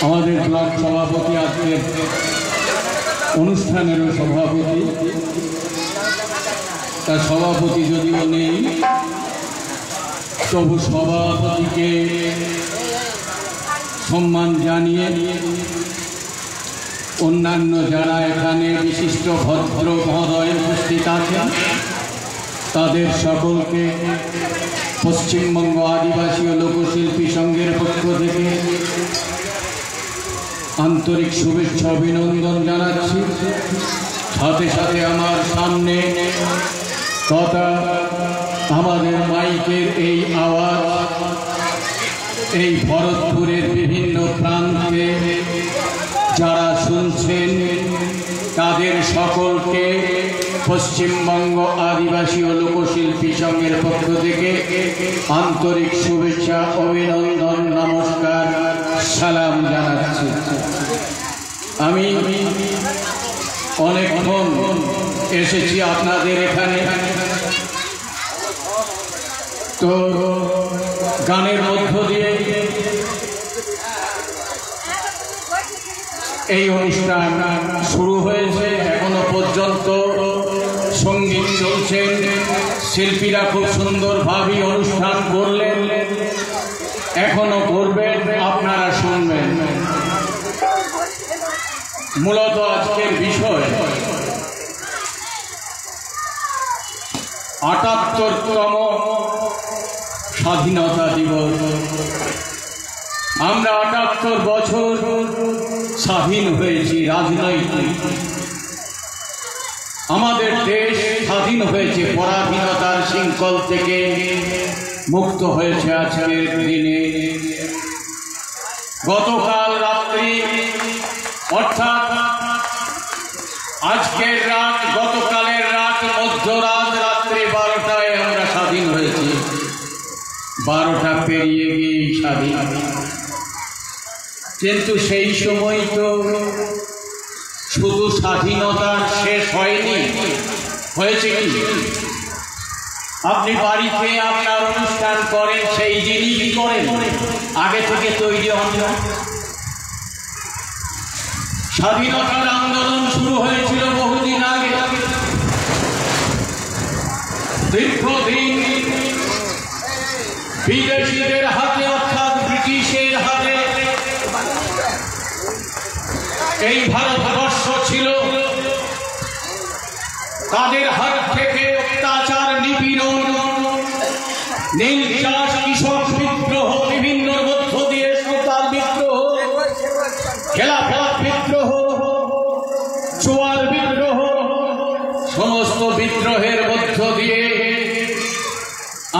আমাদের ব্লক সভাপতি, আজকের অনুষ্ঠানেরও সভাপতি। তার সভাপতি যদিও নেই, তবু সভাপতিকে সম্মান জানিয়ে অন্যান্য যারা এখানে বিশিষ্ট ভদ্র মহোদয় উপস্থিত আছেন তাদের সকলকে পশ্চিমবঙ্গ আদিবাসী ও লোকশিল্পী সংঘের পক্ষ থেকে আন্তরিক শুভেচ্ছা অভিনন্দন জানাচ্ছি। সাথে সাথে আমার সামনে তথা আমাদের মাইকের এই আওয়াজ এই ভরতপুরের বিভিন্ন প্রান্তে যারা শুনছেন তাদের সকলকে পশ্চিমবঙ্গ আদিবাসী ও লোকশিল্পী সংঘের পক্ষ থেকে আন্তরিক শুভেচ্ছা অভিনন্দন নমস্কার সালাম জানাচ্ছি। আমি অনেকক্ষণ এসেছি আপনাদের এখানে, তো গানের মধ্য দিয়ে এই অনুষ্ঠান শুরু হয়েছে। এখনো পর্যন্ত সঙ্গীত চলছে, শিল্পীরা খুব সুন্দরভাবে অনুষ্ঠান করলেন, এখনো করবেন, আপনারা শুনবেন। মূলত আজকের বিষয় ৭৮তম স্বাধীনতা দিবস। আমরা ৭৮ বছর স্বাধীন হয়েছি। রাজনৈতিক আমাদের দেশ স্বাধীন হয়েছে, পরাধীনতার শৃঙ্খল থেকে মুক্ত হয়েছে আজকের দিনে। গতকাল রাত্রি অর্থাৎ আজকের রাত, গতকালের রাত, মধ্যরাত, রাত্রি 12টায় আমরা স্বাধীন হয়েছি। 12টা পেরিয়ে গিয়ে স্বাধীন, কিন্তু সেই সময় তো শুধু স্বাধীনতা শেষ হয়নি, হয়েছে কি? আপনি বাড়িতে আপনার অনুষ্ঠান করেন, সেই দিনই কি করেন? আগে থেকে তৈরি হন না। স্বাধীনতার আন্দোলন শুরু হয়েছিল বহুদিন আগে। দীর্ঘদিন বিদেশিদের হাতে অর্থাৎ ব্রিটিশের হাতে এই ভারতবর্ষ ছিল। তাদের হাত থেকে অত্যাচার, নিপীড়ন, নীল চাষ, কৃষক বিদ্রোহ, বিভিন্ন মধ্য দিয়ে সাঁওতাল বিদ্রোহ, খেলাফত বিদ্রোহ, চোয়াল বিদ্রোহ, সমস্ত বিদ্রোহের মধ্য দিয়ে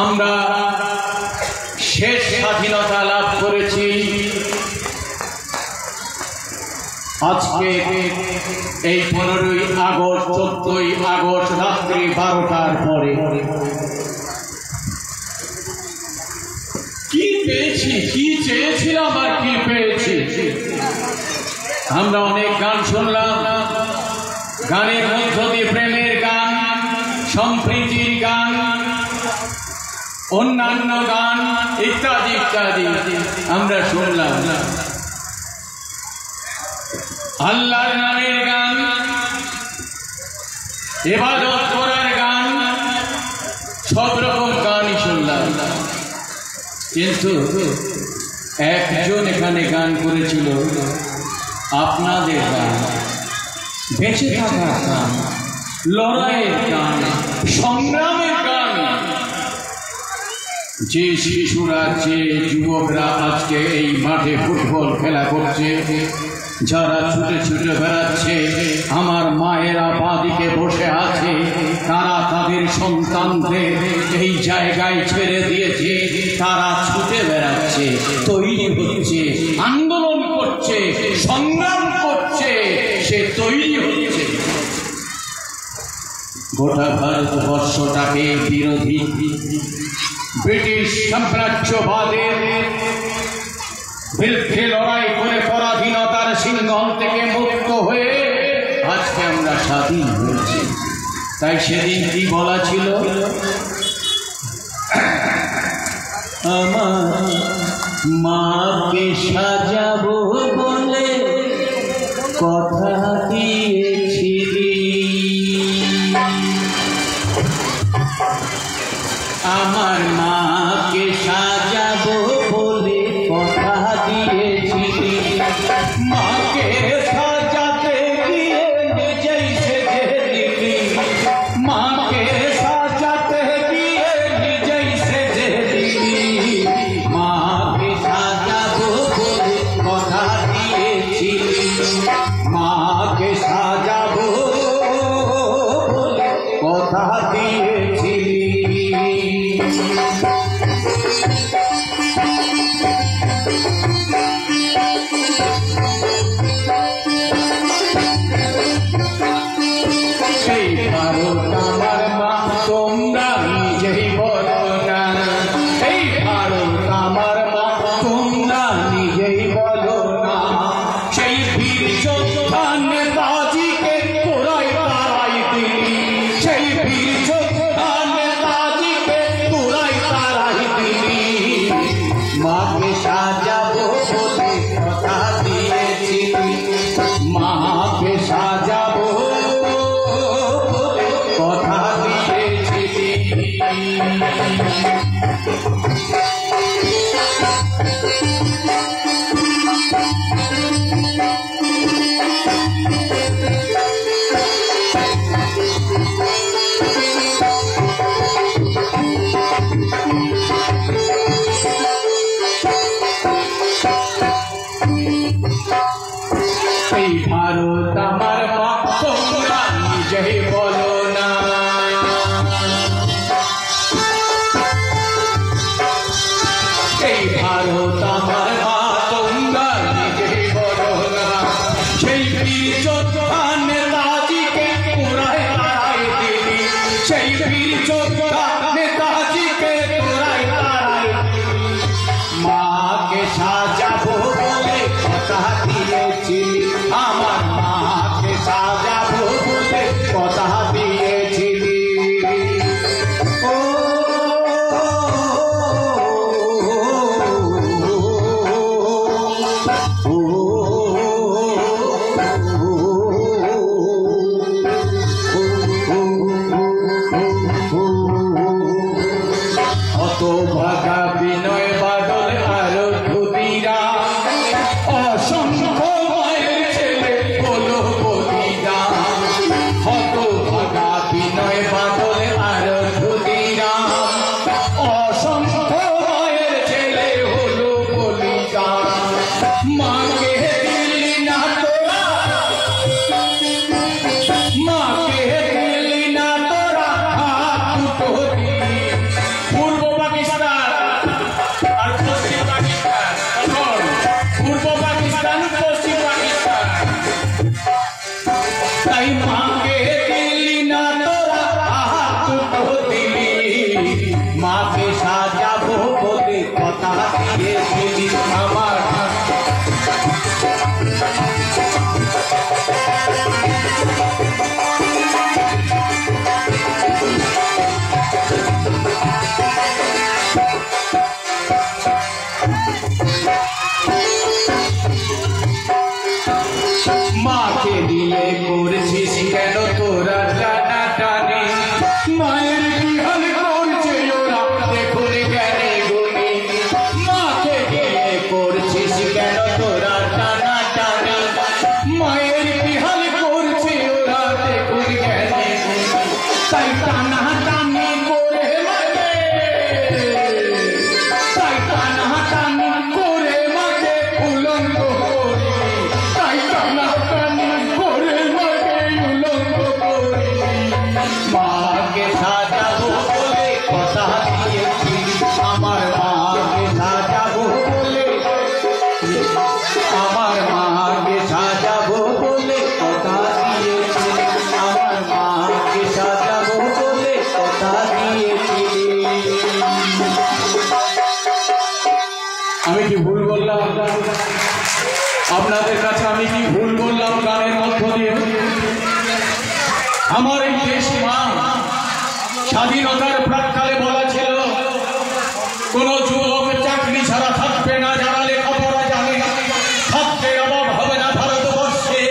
আমরা শেষ স্বাধীনতা লাভ করেছি। আজকে এই 15ই আগস্ট, 14ই আগস্ট রাত্রি 12টার পরে কি পেয়েছি, কি চেয়েছিলাম আর কি পেয়েছি? আমরা অনেক গান শুনলাম, গানের মধ্য দিয়ে প্রেমের গান, সম্প্রীতির গান, অন্যান্য গান ইত্যাদি ইত্যাদি আমরা শুনলাম। আল্লাহর নামের গান, ইবাদত করার গান, সব রকম গানই শুনলাম। কিন্তু একজন এখানে গান করেছিল আপনাদের গান, বেঁচে থাকার গান, লড়াইয়ের গান, সংগ্রামের গান। যে শিশুরা, যে যুবকরা আজকে এই মাঠে ফুটবল খেলা করছে, যারা ছুটে ছুটে বেড়াচ্ছে, আমার মায়েরা বাদিকে বসে আছে, তারা তাদের সন্তানদের এই জায়গায় ছেড়ে দিয়েছে, তারা ছুটে বেড়াচ্ছে, তৈরি হচ্ছে, আন্দোলন করছে, সংগ্রাম করছে, সে তৈরি হচ্ছে। গোটা ভারতবর্ষটাকে বিরোধী ব্রিটিশ সাম্রাজ্যবাদের বিরুদ্ধে লড়াই করে পরাধীনতার সিংহল থেকে মুক্ত হয়ে আজকে আমরা স্বাধীন হয়েছি। তাই সেদিন কি বলা ছিল? আমার মাকে সাজাবো কথা দিয়েছিলি আমার মাকে সাজাবো বলে কথা দিয়েছিলি মাকে সাজাতে গিয়ে নিজেই সেজে দিলি মাকে সাজাতে গিয়ে নিজেই সেজে দিলি মাকে সাজাবো বলে কথা দিয়েছিলি মাকে সাজাবো বলে কথা দিয়েছিলি সেই ভারত আমার মা তোমরা নিজেই বলো না এই ভারত আমার মা তোমরা নিজেই বলো না সেই বীর যোদ্ধা নেতাজিকে তোরাই তারাই দিলি সেই বীর যোদ্ধা নেতাজিকে তোরাই তারাই দিলি মাকে সাজাবো বলে কথা দিয়েছিলি মাকে সাজাবো কথা দিয়েছিলি এই ভারত আমার মা তোমরা নিজেই বলো না এই ভারত আমার মা তোমরা নিজেই বলো না সেই বীর যোদ্ধা নেতাজিকে তোরাই তারাই দিলি সেই বীর যোদ্ধা নেতাজিকে তোরাই তারাই মাকে সাজাবো বলে কথা দিয়েছিলি আমার মাকে সাজাবো বলে কথা দিয়েছিলি ও হতভাগা বিনয় বাদল আর ধুতিরা অসংখ্য মায়ের ছেলে বলো বলিরা হতভাগা বিনয় বাদল আর ধুতিরা অসংখ্য মায়ের ছেলে হলো বলিরা মাকে দিলি না তোরা মাকে দিলি না তোরা হাত দুটো দিলি পূর্ব পাকিস্তান আর পশ্চিম পাকিস্তান পূর্ব পাকিস্তান পশ্চিম পাকিস্তান তাই মাকে দিলি না তোরা হাত দুটো দিলি মাকে সাজাবো বলে কথা দিয়েছিলি আমার মাকে দিলে করছিস কেন তোরা টানা টানি মায়ের বিহাল করছে ওরা দেখুন জ্ঞানে গুণী মাকে দিলে করছিস কেন তোরা টানা টানি মায়ের বিহাল করছে ওরা দেখুন জ্ঞানে গুণী তাই টানা টানি করে মাকে তাই টানা টানি করে মাকে উলঙ্গ করি তাই টানা টানি করে মাকে উলঙ্গ করি মাকে সাজাবো বলে কথা দিয়েছিলি আমার মাকে সাজাবো বলে আমার মাকে সাজাবো বলে কথা দিয়েছিলি আমার মাকে সাজাবো বলে কথা দিয়েছিলি আমি কি ভুল বললাম আপনাদের কাছে আমি কি ভুল বললাম গানের মধ্য দিয়ে আমার এই দেশ মা স্বাধীনতার প্রাক্কালে বলা ছিল কোন যুবক চাকরি ছাড়া থাকবে না যারা লেখাপড়া জানে খাদ্যের অভাব হবে না ভারতবর্ষে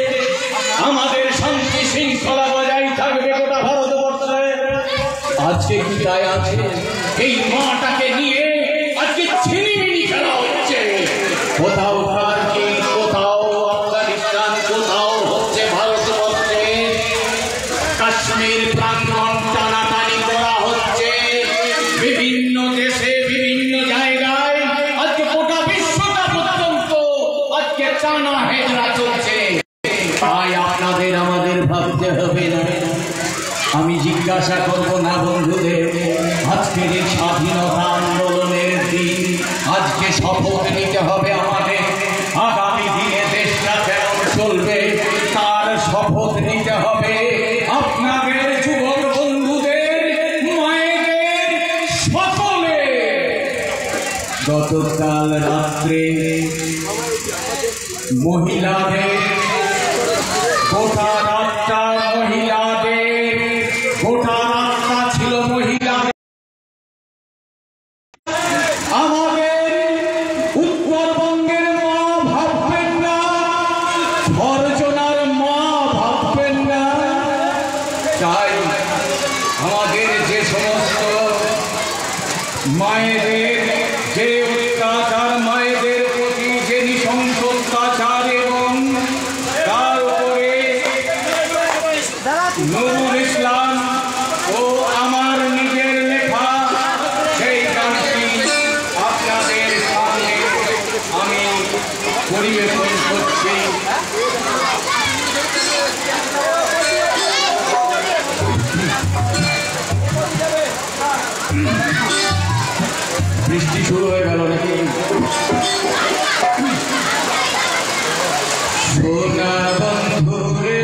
চিন্তায় আছে। এই মাটাকে নিয়ে আজকে ছিনিমিনি খেলা হচ্ছে। কোথাও কাশ্মীর, কোথাও আফগানিস্তান, কোথাও হচ্ছে ভারতবর্ষে। কাশ্মীর প্রাঙ্গণ টানাটানি করা হচ্ছে বিভিন্ন দেশে, বিভিন্ন জায়গায়। আজকে গোটা বিশ্বটা পর্যন্ত আজকে টানা হেজরা চলছে। তাই আপনাদের আমাদের ভাবতে হবে না। আমি জিজ্ঞাসা করবো না বন্ধুদের, আজকের এই স্বাধীনতা আন্দোলনের দিন, আজকে শপথ নিতে হবে আমাদের। আগামী দিনে দেশটা কেমন চলবে তার শপথ নিতে হবে আপনাদের, যুবক বন্ধুদের, মায়েদের, সকলে। গতকাল রাত্রে মহিলাদের, গোটা রাতটা মহিলাদের, গোটা রাতটা ছিল মহিলাদের। আমাদের উত্তরবঙ্গের মা ভাববেন না, অর্জনার মা ভাববেন না। তাই আমাদের যে সমস্ত মায়েদের যে অত্যাচার, মায়েদের প্রতি যে নৃশংস অত্যাচার, এবং তার উপরে নুরুল ইসলাম ও আমার নিজের লেখা সেই গানটি আপনাদের সামনে আমি পরিবেশন করছি। বৃষ্টি শুরু হয়ে গেল নাকি? সোনা বন্ধু রে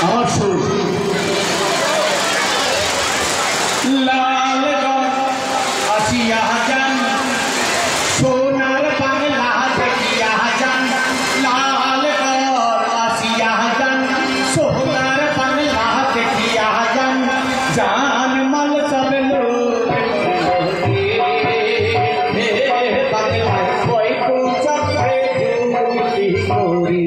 আমার সুর লাল আসিয়া যান, সোনার বাংলা দেখিয়া যান, লাল আসিয়া যান, সোনার বাংলা দেখিয়া যান, জান মাল সব লোক বাংলায় কই কো চক্রে জুটি করি।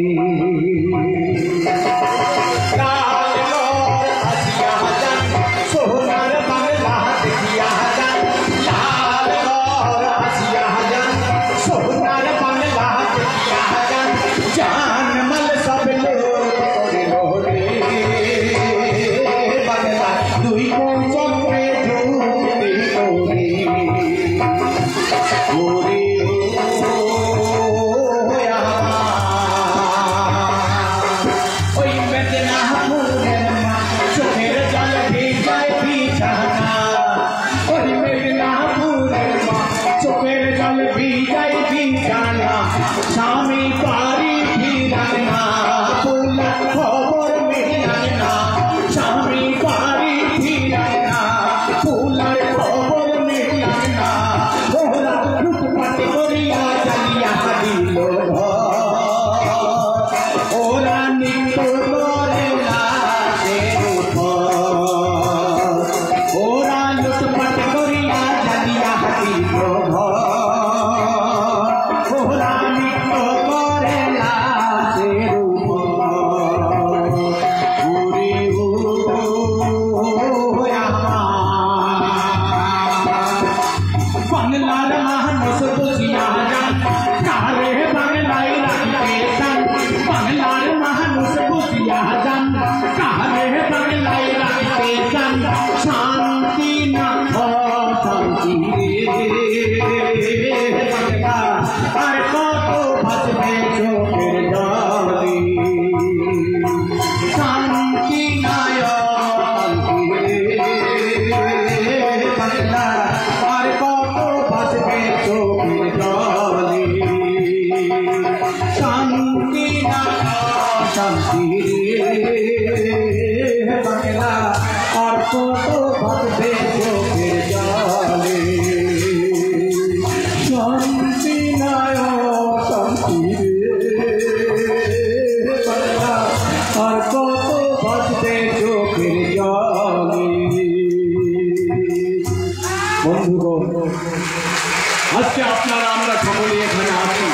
আজকে আপনারা আমরা সকলে এখানে আছি,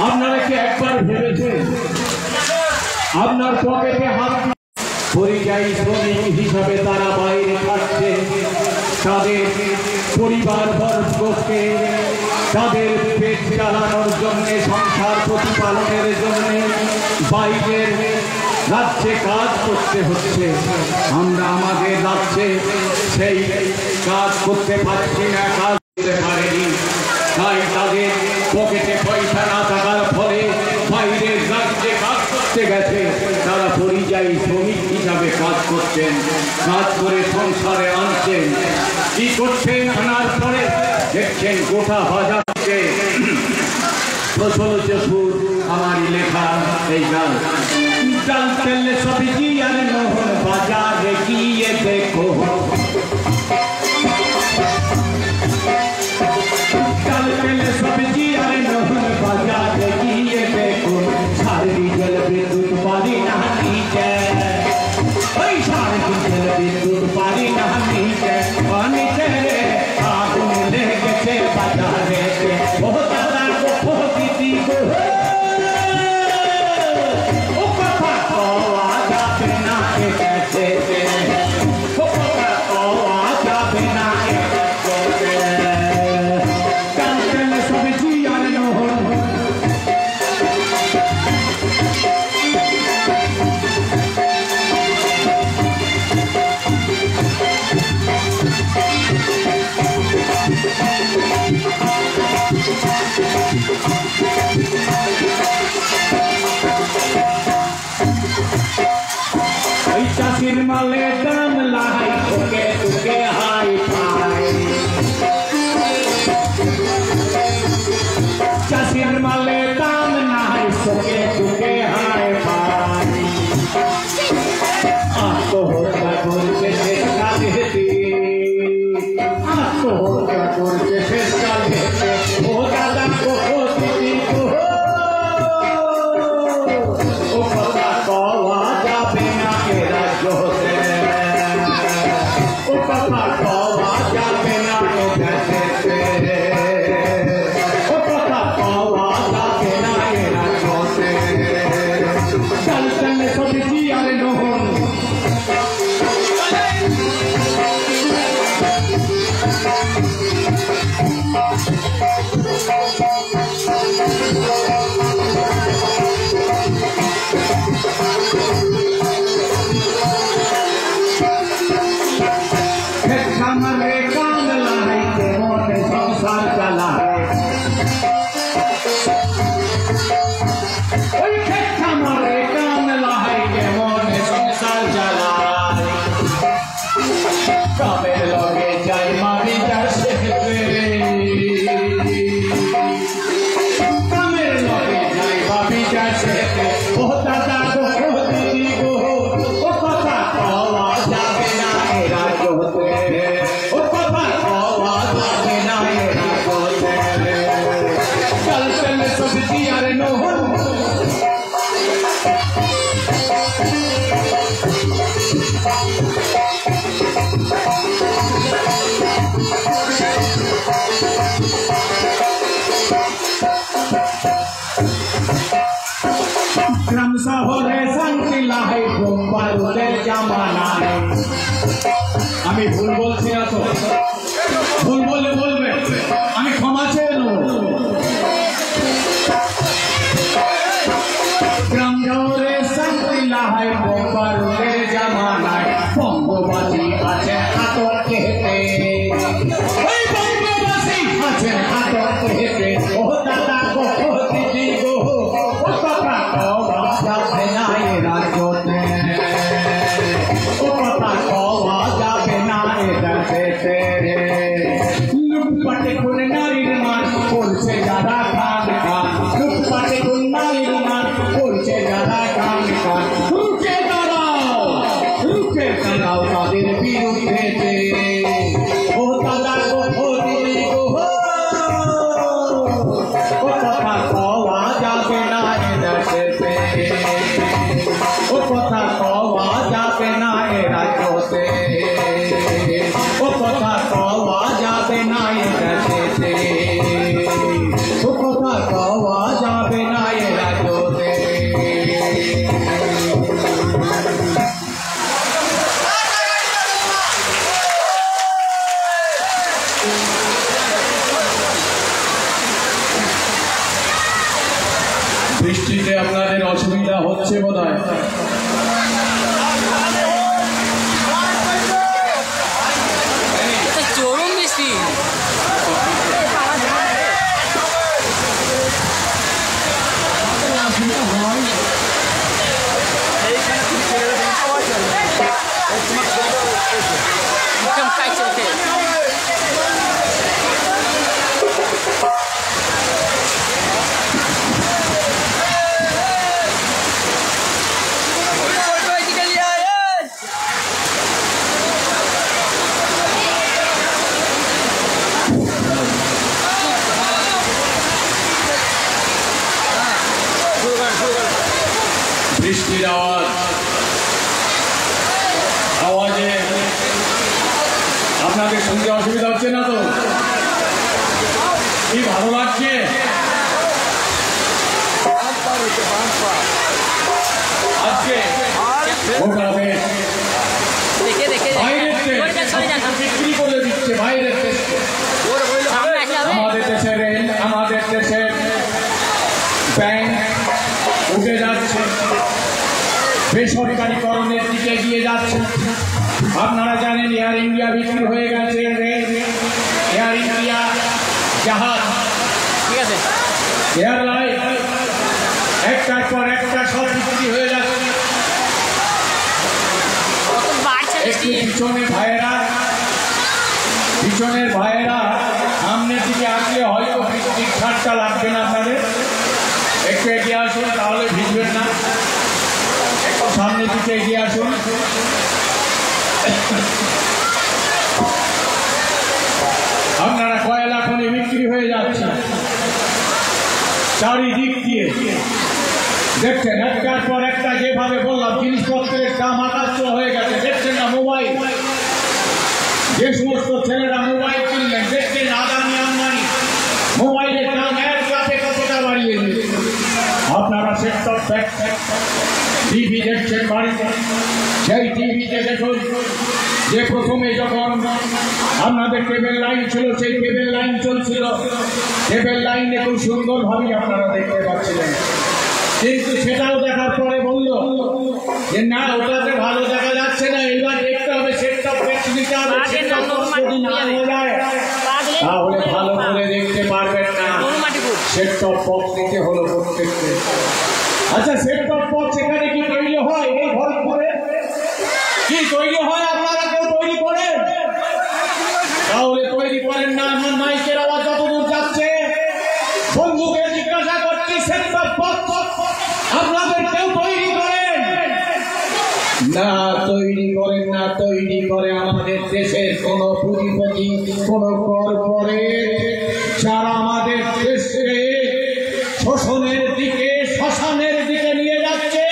আপনারা কি একবার ভেবেছেন আপনার পকেটে হাত পরিযায়ী শ্রমিক হিসাবে তারা বাইরে থাকছে, তাদের পরিবার বর্গকে তাদের পেট চালানোর জন্য, সংসার প্রতিপালনের জন্য বাইরের রাজ্যে কাজ করতে হচ্ছে। আমরা আমাদের রাজ্যে সেই কাজ করতে পারছি না, কাজ করতে পারেনি, তাই তাদের পকেটে পয়সা না থাকার ফলে বাইরের রাজ্যে কাজ করতে গেছে। তারা পরিযায়ী শ্রমিক হিসাবে কাজ করছেন, কাজ করে সংসারে আনছেন। কি করছেন? আনার পরে দেখছেন গোটা বাজারকে প্রচলিত সুর আমারই লেখা এই গান। ডাল তেল সবজি আর নহর বাজারে গিয়ে দেখো, ডাল তেল সবজি আর নহর বাজারে গিয়ে দেখো, সার ডিজেল বিদ্যুৎ পারি না নিচে, ওই সার ডিজেল বিদ্যুৎ পারি না নিচে, নিচে রে আগুন লেগেছে বাজারে। ও দাদা গো, ও দিদি গো, ও কথা কওয়া যাবে না এসেছে, ও কথা কওয়া যাবে না এসেছে। ডাল তেল সবজি আর নহর চাষির মালে দাম লাই, তোকে তোকে হাই ফাই, চাষির মালে দাম নাই, তোকে তোকে হাই ফাই। আত্মহত্যা করছে শেষ কালেতে, আত্মহত্যা করছে শেষ কালেতে। ও দাদা গো, ও দিদি গো, ও কথা কওয়া যাবে না এ রাজ্যতে, ও কথা কওয়া যাবে না এ দেশেতে, ও কথা কওয়া যাবে না এ রাজ্যতে। ডাল তেল সবজি আর নহর খামারে কান লাই, কেমন সংসার চালায়, ওই খামারে কান লাই, কেমন সংসার চালায়। কামের লগে যাই মারি যাচ্ছে, কামের লগে যাই ভাবি যাচ্ছে। ও দাদা গো, ও দিদি গো, ও কথা কওয়া যাবে না এ রাজ্যতে, ও কথা কওয়া যাবে না এ রাজ্যতে। ডাল তেল সবজি আর নহর গ্রাম শহরে শান্তি লাই, বোম বারুদের জামানায়। আমি ভুল বলছি না তো? ভুল বলে বলবে, আমি ক্ষমা চেয়ে নেব। গ্রাম শহরে শান্তি লাই, বোম বারুদের জামানায়। বঙ্গবাসী আছে আতর খেতে, ওই বঙ্গবাসী আছে আতর খেতে। ও দাদা গো, ও দিদি গো, ও কথা কওয়া যাবে না এ রাজ্যতে, ও কথা কওয়া যাবে না এ দেশেতে। লুটপাটে করে নারীর মান করছে যারা খান খান, লুটপাটে করে নারীর মান করছে যারা খান খান। রুখে দাঁড়াও, রুখে দাঁড়াও তাদের বিরুদ্ধে। ও দাদা গো, ও দিদি গো, ও কথা কওয়া যাবে না এ দেশেতে, ও কথা কওয়া যাবে না এ রাজ্যতে, ও কথা কওয়া যাবে না এ দেশেতে, ও কথা কওয়া যাবে না এ রাজ্যতে। বৃষ্টিতে আপনাদের অসুবিধা হচ্ছে বোধহয়। চরম বৃষ্টি। বৃষ্টির আওয়াজে আপনাদের শুনতে অসুবিধা হচ্ছে না তো? কি ভালো লাগছে? আজকে বিক্রি করে দিচ্ছে বাইরের দেশে। আমাদের দেশের রেল, আমাদের দেশের ব্যাংক উঠে যাচ্ছে, বেসরকারীকরণের দিকে এগিয়ে যাচ্ছে। আপনারা জানেন এয়ার ইন্ডিয়া বিক্রি হয়ে গেছে, এয়ার ইন্ডিয়া জাহাজ, ঠিক আছে, এয়ারলাইন একটার পর একটা সব বিক্রি হয়ে যাচ্ছে। একটু পিছনের ভাইয়েরা সামনের দিকে আসলে হয়তো বৃষ্টির ছাড়টা লাগবে না আপনাদের। একটু এগিয়ে আসুন, তাহলে ভিজবেন না। একটু সামনের দিকে এগিয়ে আসুন। আপনারা কয়লা খনি বিক্রি হয়ে যাচ্ছে চারিদিক দিয়ে দেখছেন, একটার পর একটা যেভাবে বললাম জিনিসপত্রের দাম আকাশ হয়ে গেছে। দেখছেন না মোবাইল, যে সমস্ত ছেলেরা মোবাইল কিনলেন দেখছেন আদানি আম্বানি মোবাইলের দাম এক রাতে কতটা বাড়িয়ে দিয়েছে। আপনারা সেটটপ টিভি দেখছেন বাড়িতে, সেই টিভিতে দেখুন যে প্রথমে যখন আপনাদের কেবল লাইন ছিল, সেই কেবল লাইন চলছিল, কেবল লাইনে খুব সুন্দরভাবে আপনারা দেখতে পাচ্ছিলেন। কিন্তু সেটাও দেখার পরে বলল যে না, ওটাতে ভালো দেখা যাচ্ছে না, এইবার দেখতে হবে সেটটপ বক্স নিতে হবে। তাহলে ভালো করে দেখতে পারবেন না, সেটটপ বক্স নিতে হলো প্রত্যেককে। আচ্ছা, সেটটপ বক্স এখানে কি তৈরি হয়? এই ভরপুরে কি তৈরি হয়? আপনারা কেউ তৈরি করেন? তাহলে তৈরি করেন না। আমার মাইকের আওয়াজ যতদূর যাচ্ছে, বন্ধুকে জিজ্ঞাসা করছি, সেটটপ বক্স আপনাদের কেউ তৈরি করেন না? তৈরি করেন না। তৈরি করে আমাদের দেশের কোন পুঁজিপতি, কোন কর্পোরেট, যারা আমাদের দেশে শোষণের দিকে, শ্মশানের দিকে নিয়ে যাচ্ছে,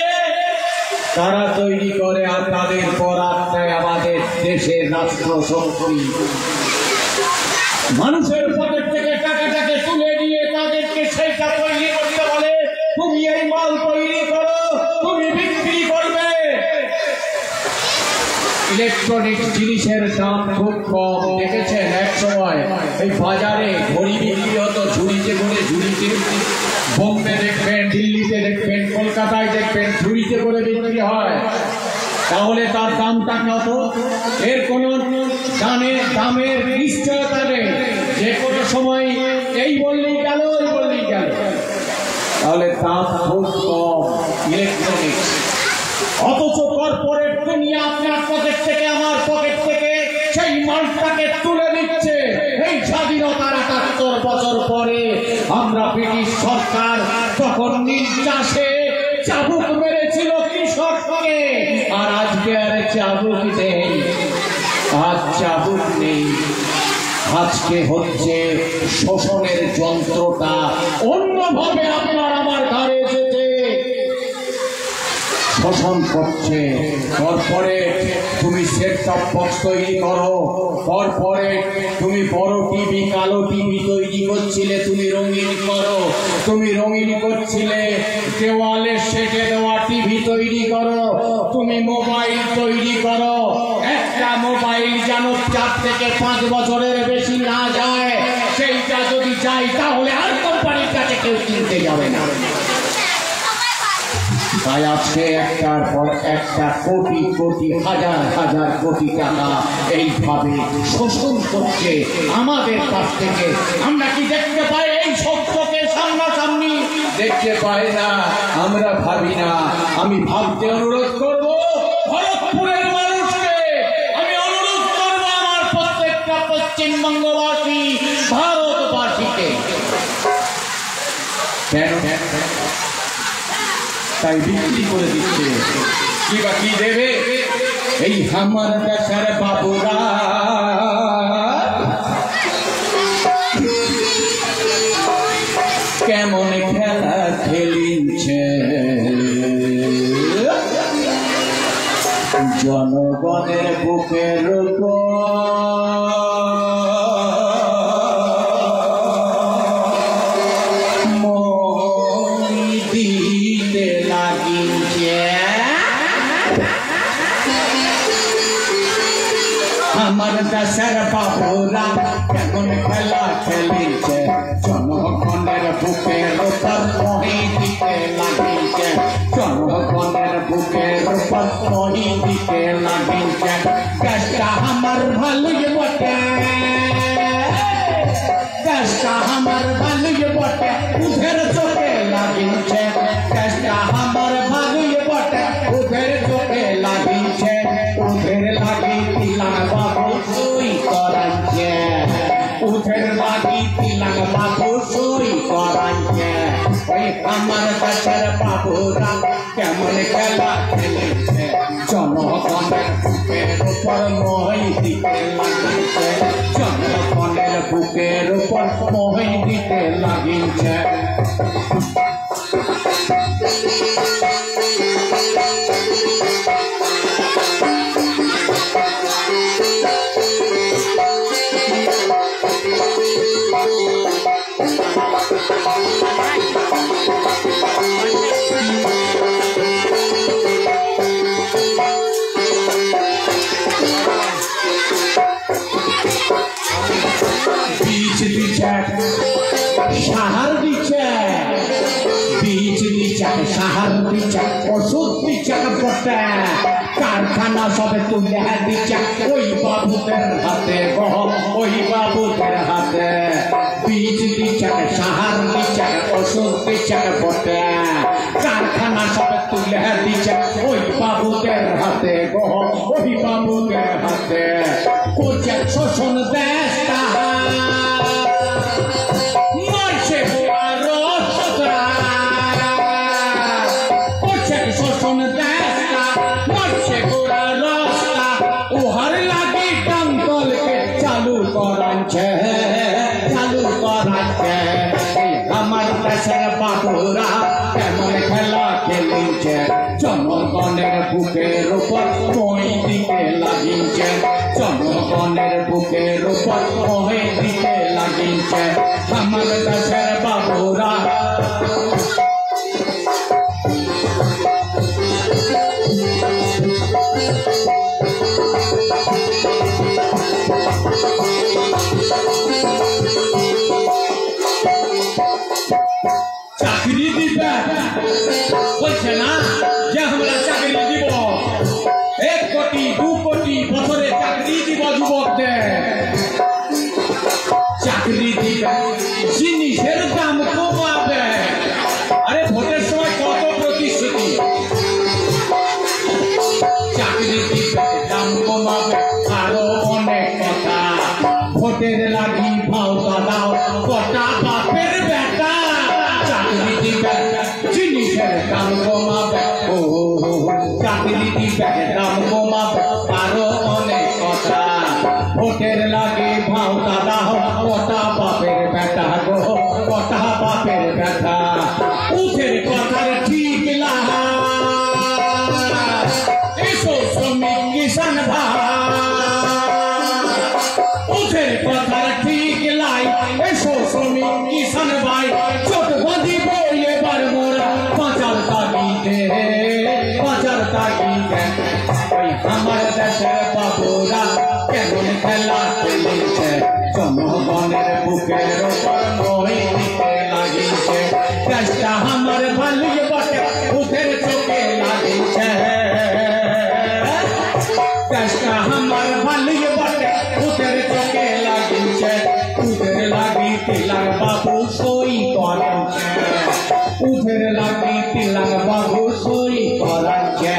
তারা তৈরি করে। আর তাদের করার দেয় আমাদের দেশের রাষ্ট্র শক্তি। মানুষের পকেট থেকে টাকাটাকে তুলে দিয়ে তাদেরকে সেইটা তৈরি করতে বলে, তুমি এই মাল তৈরি করো, তুমি বিক্রি করবে। ইলেকট্রনিক জিনিসের দাম খুব কম। দেখেছেন এক সময় এই বাজারে ঘড়ি বিক্রি হতো ঝুড়িতে করে, ঝুড়িতে। বোম্বে দেখবেন, দিল্লিতে দেখবেন, কলকাতায় দেখবেন ঝুড়িতে করে বিক্রি হয়। তাহলে তার দামটা কত? এর কোন দামের নিশ্চয়তা নেই। যে কোনো সময় এই বললেই গেল, ওই বললেই গেল। তাহলে দাম খুব কম ইলেকট্রনিক্স। অথচ কর্পোরেট দুনিয়া আপনার পকেট থেকে, আমার পকেট থেকে সেই মালটাকে তুলে নিচ্ছে। এই স্বাধীনতার ৭৮ বছর পরে আমরা ব্রিটিশ সরকার তখন নির্যাসে চাবুক মেরেছিল কৃষককে, আর আজকে আর চাবুক নেই। আজ চাবুক নেই, আজকে হচ্ছে শোষণের যন্ত্রটা অন্যভাবে আপনার আমার ঘরে এসেছে, শোষণ করছে। কর্পোরেট তুমি সেটটপ বক্স তৈরি করো, কর্পোরেট তুমি বড় টিভি, কালো টিভি তৈরি করছিলে, তুমি রঙিন করো। তুমি রঙিন করছিলে, দেওয়ালে সেটে দেওয়া টিভি তৈরি করো। তুমি মোবাইল তৈরি করো, একটা মোবাইল যেন 4 থেকে 5 বছরের বেশি না যায়। সেইটা যদি চাই তাহলে আর কোম্পানির কাছে কেউ কিনতে যাবে না। তাই আজকে একটার পর একটা কোটি কোটি হাজার হাজার কোটি টাকা এইভাবে শোষণ করছে আমাদের কাছ থেকে। আমরা কি দেখতে পাই এই সত্যকে সামনাসামনি? দেখতে পাই না, আমরা ভাবি না। আমি ভাবতে অনুরোধ করব খড়গপুরের মানুষকে, আমি অনুরোধ করব আমার প্রত্যেকটা পশ্চিমবঙ্গবাসী, ভারতবাসীকে। কেন তাই বিক্রি করে দিচ্ছে। কি বা কি দেবে? এই আমার দেশের বাবুরা কেমন খেলা খেলিছে, জনগণের বুকের আমার দেশের বাবুরা কেমন খেলা খেলিছে, জনগণের বুকের উপর মহি দিতে লাগিছে, জনগণের বুকের উপর মহি দিতে লাগিছে। দেশটা আমার ভালোই বটে, দেশটা আমার ভালোই বটে, উধের চোখে লাগিছে, দেশটা আমার ভালোই বটে, উধের চোখে লাগিছে, উধের লাগি তিলান বাবু সই করাচ্ছে, উধের লাগি তিলান বাবু সই করাচ্ছে। ওই আমার দেশের বাবুরা কেমন খেলা খেলেছে, জনগণের বুকের উপর মই দিতে লাগিছে, জনগণের বুকের উপর মই দিতে লাগিছে। বীজ দিচ্ছে, সাহার দিচ্ছে, বীজ দিচ্ছে, সাহার দিচ্ছে, ওষুধ দিচ্ছে বটে, কারখানা সবে তুলে দিচ্ছে ওই বাবুদের হাতে, ওই বাবুদের হাতে। বীজ দিচ্ছে, সাহার দিচ্ছে, ওষুধ দিচ্ছে বটে, কারখানা সবে তুলে দিচ্ছে ওই বাবুদের হাতে, ওই বাবুদের হাতে। করছে শোষণ দেশটা, মারছে রসটা, করছে শোষণ দেশটা, মারছে গোড়া রসটা, উহার লাগি টাঙ্গলকে চালু করাচ্ছে, চালু করাচ্ছে। আমার দেশের বাবুরা কেমন খেলা খেলিছে, জনগণের বুকের উপর মই দিতে লাগিছে, জনগণের বুকের উপর মই দিতে লাগিছে। আমার দেশের বাবুরা চাকরি দিবে বলছে না যে আমরা চাকরি দিব, 1 কোটি 2 কোটি বছরে চাকরি দিব যুবকদের, চাকরি দিবে, জিনিসের দাম কমাবে। আরে ভোটের সময় কত প্রতিশ্রুতি, চাকরি দিবে, দাম কমাবে, আরো অনেক কথা। ভোটের লাগি ভাওতা দাও কটা বাপের বেটা, চাকরি দিবে, জিনিসের দাম কমাবে, ও চাকরি দিবে, দাম কমাবে, আরো অনেক কথা। ভোটের লাগে ভাওতা দাও কটা বাপের বেটা গো, কটা বাপের বেটা। উঠের কথার ঠিক লাগা, এসো শ্রমিক কিষান ভাই, উঠের কথার ঠিক লাই, এসো শ্রমিক কিষান ভাই। চোট বাঁধিব এবার মোরা বাঁচার তাগিদে, বাঁচার তাগিদে। ওই আমার দেশের বাবুরা কেমন জনগণের বুকের উপর মই দিতে লাগিছে দেশটা আমার ভালোই বটে ওদের চোখে লাগিছে দেশটা আমার ভালোই বটে ওদের চোখে লাগিছে ওদের লাগি তিলক বাবু সই করেছে ওদের লাগি তিলক বাবু সই করেছে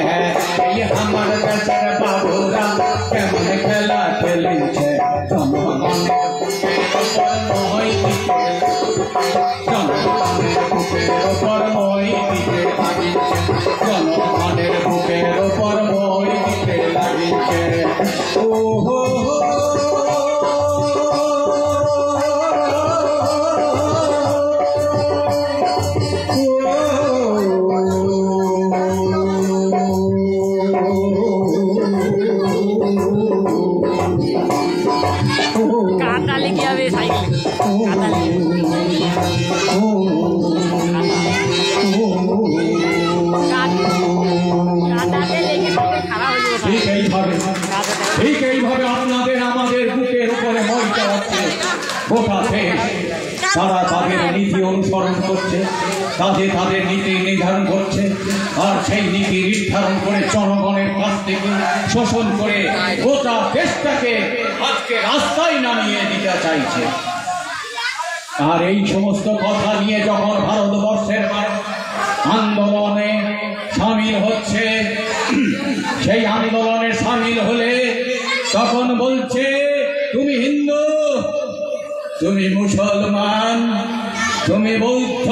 এই আমার দেশের বাবুরা কেমন খেলা খেলেছে জনগণের বুকের উপর মই দিতে জনগণের বুকের উপর মই দিতে লাগিছে জনগণের বুকের উপর মই দিতে লাগিছে ও হো কাটালে কি হবে সাইকেল কাটালে ঠিক এইভাবে আপনাদের আমাদের বুকের উপরে মই চালাচ্ছে গোটা দেশ তারা তাদের নীতি অনুসরণ করছে তাদের নীতি নির্ধারণ করছে আর সেই নীতি নির্ধারণ করে জনগণের কাছ থেকে শোষণ করে গোটা দেশটাকে আজকে রাস্তায় নামিয়ে দিতে চাইছে আর এই সমস্ত কথা নিয়ে যখন ভারতবর্ষের আন্দোলনে সামিল হচ্ছে সেই আন্দোলনে সামিল হলে তখন বলছে তুমি হিন্দু তুমি মুসলমান তুমি বৌদ্ধ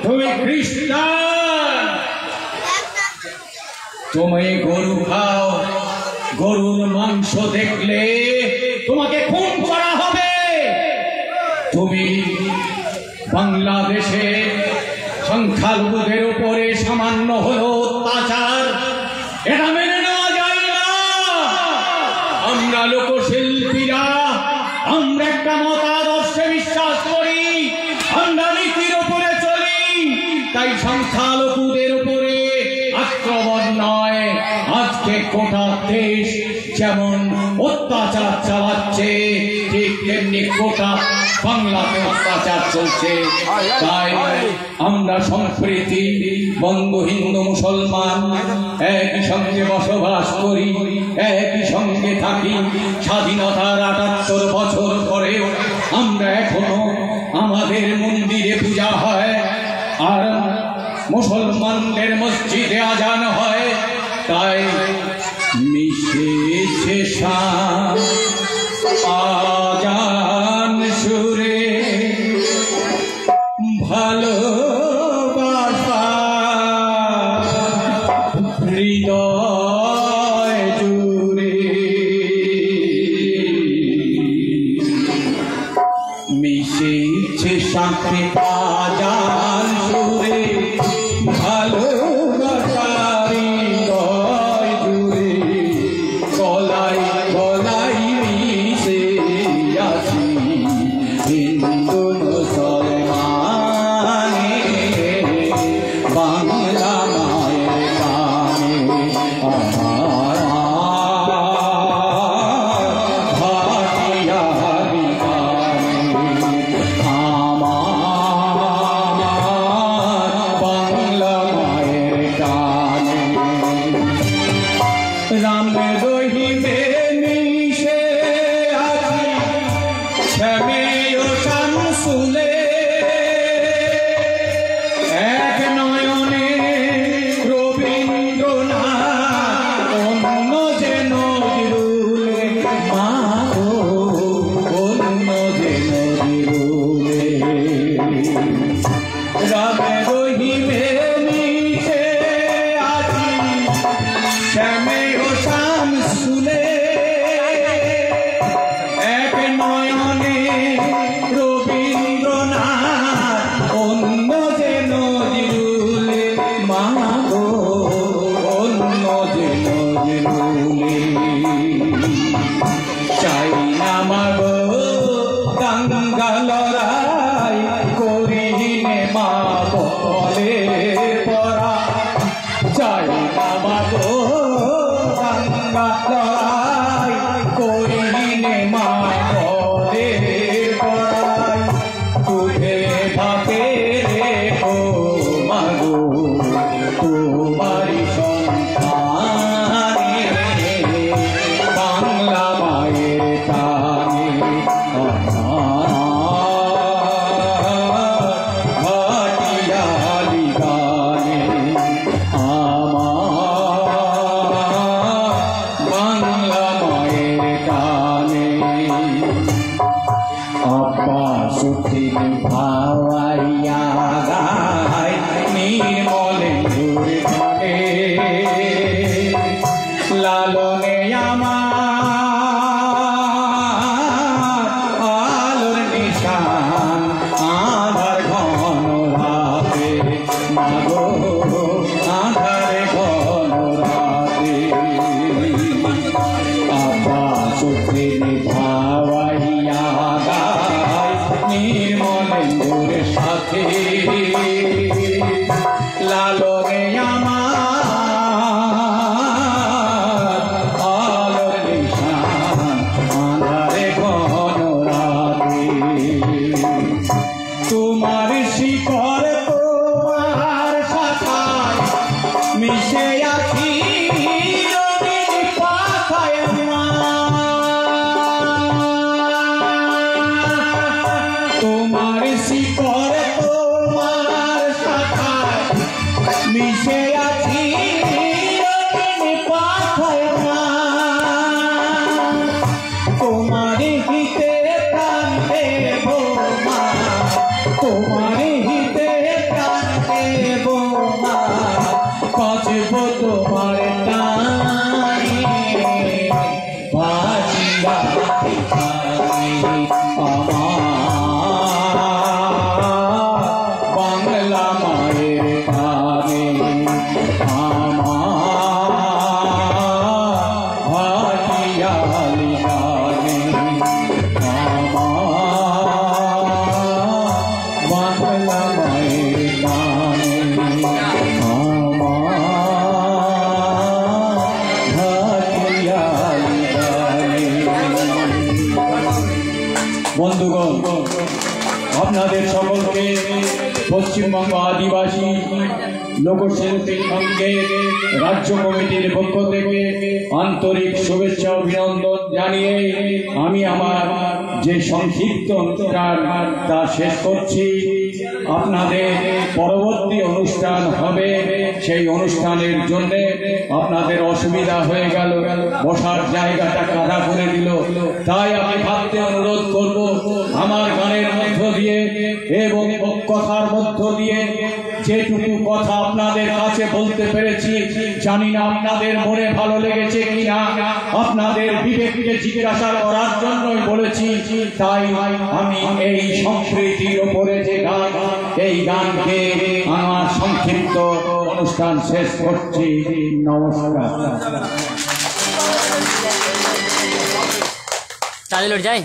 তুমি খ্রিস্টান তুমি গরু খাও গরুর মাংস দেখলে তোমাকে খুন করা হবে তুমি বাংলাদেশে সংখ্যালঘুদের উপরে সামান্য হলো অত্যাচার এটা মেনে নেওয়া যায় না আমরা লোকশিল্পীরা আমরা একটা মতাদর্শে বিশ্বাস করি আমরা নীতির উপরে চলি তাই সংখ্যালঘুদের উপরে আক্রমণ নয় আজকে গোটা দেশ যেমন অত্যাচার চালাচ্ছে ঠিক তেমনি গোটা বাংলাতে অত্যাচার চলছে তাই আমরা সম্প্রীতি বঙ্গ হিন্দু মুসলমান একই সঙ্গে বসবাস করি একই সঙ্গে থাকি স্বাধীনতার ৭৮ বছর পরেও আমরা এখনো আমাদের মন্দিরে পূজা হয় আর মুসলমানদের মসজিদে আজান হয় তাই মিশেছে আজান সুরে ভালোবাসা হৃদয় জুড়ে মিশেছে শান্তি আজান সুরে ভালোবাসা হৃদয় জুড়ে গলায় গলায় মিশে আছি হিন্দু মুসলমানে বাংলা মায়ের গানে আমার ভাটিয়ারি গানে আমার বাংলা মায়ের গানে রাম রহিমে মিশে আছি শ্যামে ও শামসুলে এক নয়নে রবীন্দ্রনাথ অন্য যে নজরুলে মা গো অন্য যে নজরুলে রাম রহিমে মিশে আছি শ্যামে ও শামসুলে এক নয়নে রবীন্দ্রনাথ অন্য যে নজরুলে মা গো অন্য যে নজরুলে চাই না মা গো দাঙ্গা লড়াই করিনে মা বলে পড়া চাই না মা গো দাঙ্গা লড়াই করিনে মা বলে আপা সুখী ভাওয়াইয়া গায় নির্মলে ঘুরে ঘরে লালনে আমার আলোর নিশান আধার ঘন রাতে মাগো আধার ঘন রাতে আপা সুখী ভাওয়াইয়া গায় নির্মলে ঘুরে সাথে লালনে আমার আলোর নিশান আঁধারে ঘন রাতে তোমার শিকড় তোমার শাখায় মিশে আছি রঙিন পাতায় তোমার শিকড় তোমার শাখায় মিশে আছি রঙিন পাতায় তোমার হিতে প্রাণ দেব মা তোমার হিতে প্রাণ দেব মা বাঁচব তোমার টানে বাঁচিয়া আমার বাংলা মায়ের কানে আমার ভাটিয়ালি গানে আমার বাংলা মায়ের গানে আমার ভাটিয়ালি গানে। বন্ধুগণ, আপনাদের সকলকে পশ্চিমবঙ্গ আদিবাসী লোকশিল্পী সংঘের রাজ্য কমিটির পক্ষ থেকে আন্তরিক শুভেচ্ছা অভিনন্দন জানিয়ে আমি আমার যে সংক্ষিপ্ত অনুষ্ঠান তা শেষ করছি। আপনাদের পরবর্তী অনুষ্ঠান হবে, সেই অনুষ্ঠানের জন্য আপনাদের অসুবিধা হয়ে গেল, বসার জায়গাটা কাদা করে দিল, তাই আমি ভাবতে অনুরোধ করব আমার গানের মধ্য দিয়ে এবং কথার মধ্য দিয়ে যেটুকু কথা আপনাদের কাছে বলতে পেরেছি, জানি না আপনাদের মনে ভালো লেগেছে কিনা, আপনাদের বিবেককে জিজ্ঞাসা করার জন্যই বলেছি। তাই আমি এই সংস্কৃতির ওপরে যে গান, এই গানকে আমার সংক্ষিপ্ত অনুষ্ঠান শেষ করছি। নমস্কার। চালিয়ে যায়।